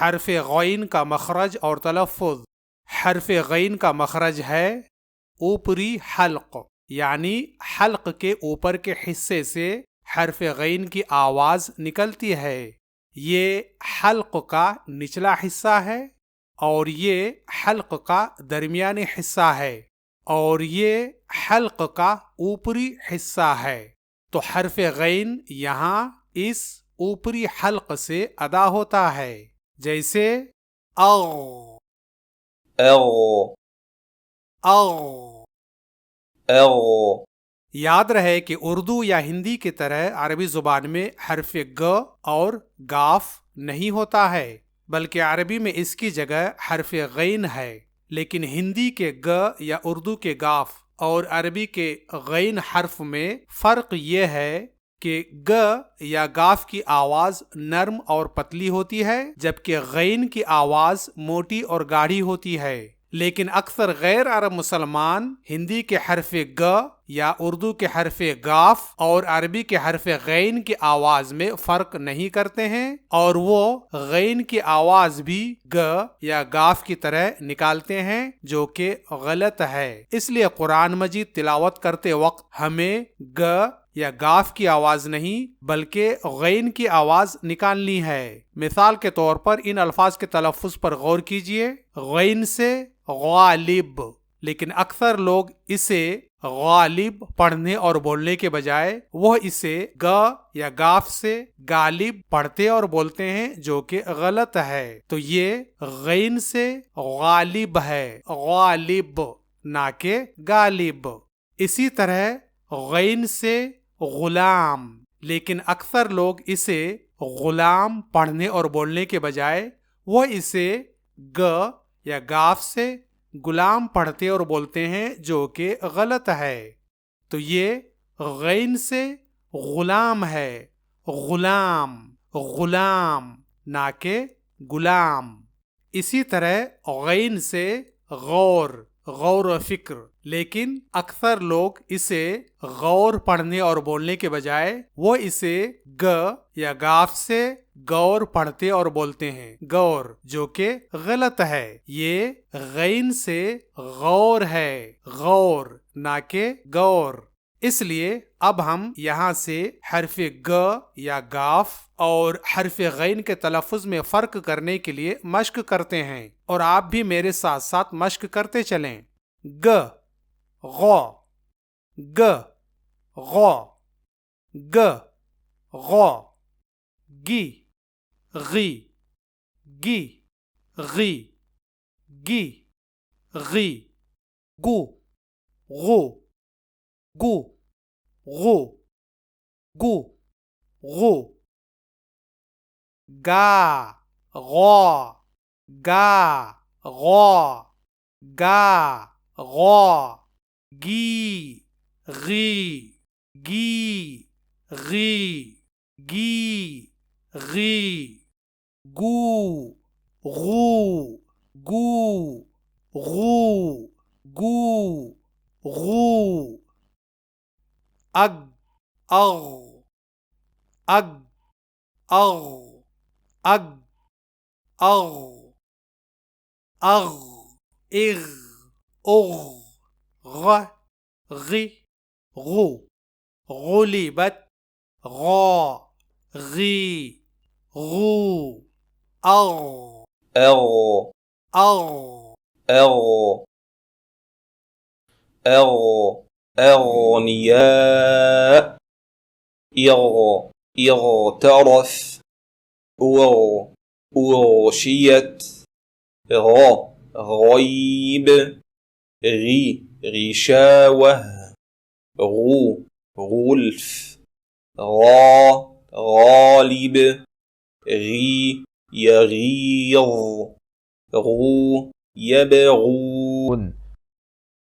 حرف غین کا مخرج اور تلفظ۔ حرف غین کا مخرج ہے اوپری حلق، یعنی حلق کے اوپر کے حصے سے حرف غین کی آواز نکلتی ہے۔ یہ حلق کا نچلا حصہ ہے اور یہ حلق کا درمیانی حصہ ہے اور یہ حلق کا اوپری حصہ ہے۔ تو حرف غین یہاں اس اوپری حلق سے ادا ہوتا ہے، جیسے اغ اغ اغ۔ اغ۔ یاد رہے کہ اردو یا ہندی کی طرح عربی زبان میں حرف گ اور گاف نہیں ہوتا ہے، بلکہ عربی میں اس کی جگہ حرف غین ہے، لیکن ہندی کے گ یا اردو کے گاف اور عربی کے غین حرف میں فرق یہ ہے کہ گ یا گاف کی آواز نرم اور پتلی ہوتی ہے، جبکہ غین کی آواز موٹی اور گاڑھی ہوتی ہے۔ لیکن اکثر غیر عرب مسلمان ہندی کے حرف گ یا اردو کے حرف گاف اور عربی کے حرف غین کی آواز میں فرق نہیں کرتے ہیں، اور وہ غین کی آواز بھی گ یا گاف کی طرح نکالتے ہیں، جو کہ غلط ہے۔ اس لیے قرآن مجید تلاوت کرتے وقت ہمیں گ یا گاف کی آواز نہیں بلکہ غین کی آواز نکالنی ہے۔ مثال کے طور پر ان الفاظ کے تلفظ پر غور کیجئے، غین سے غالب، لیکن اکثر لوگ اسے غالب پڑھنے اور بولنے کے بجائے وہ اسے گ یا گاف سے غالب پڑھتے اور بولتے ہیں، جو کہ غلط ہے۔ تو یہ غین سے غالب ہے، غالب نہ کہ غالب۔ اسی طرح غین سے غلام، لیکن اکثر لوگ اسے غلام پڑھنے اور بولنے کے بجائے وہ اسے گ یا گاف سے غلام پڑھتے اور بولتے ہیں، جو کہ غلط ہے۔ تو یہ غین سے غلام ہے، غلام غلام نہ کہ غلام۔ اسی طرح غین سے غور، غور و فکر، لیکن اکثر لوگ اسے غور پڑھنے اور بولنے کے بجائے وہ اسے گ یا گاف سے غور پڑھتے اور بولتے ہیں، غور، جو کہ غلط ہے۔ یہ غین سے غور ہے، غور نہ کہ غور۔ اس لیے اب ہم یہاں سے حرف گ یا گاف اور حرف غین کے تلفظ میں فرق کرنے کے لیے مشق کرتے ہیں، اور آپ بھی میرے ساتھ ساتھ مشق کرتے چلیں۔ گ غ گ غ گ غ گی غی گی غی گی غی گو غو گو غو گو غو گا غا گا غا گا غا گی غی گی غی گی غی گو غو گو غو گو غو اگ اغ اگ اغ اگ اغ اغ اغ اغ غ غی غو غلبت غا غی غو اغ اغ اغ اغ اغ اغنياء اغ اغترف اغ اغشيت غ غيب غي غشاوة غو غلف غا غالب غي يغيظ غو يبغون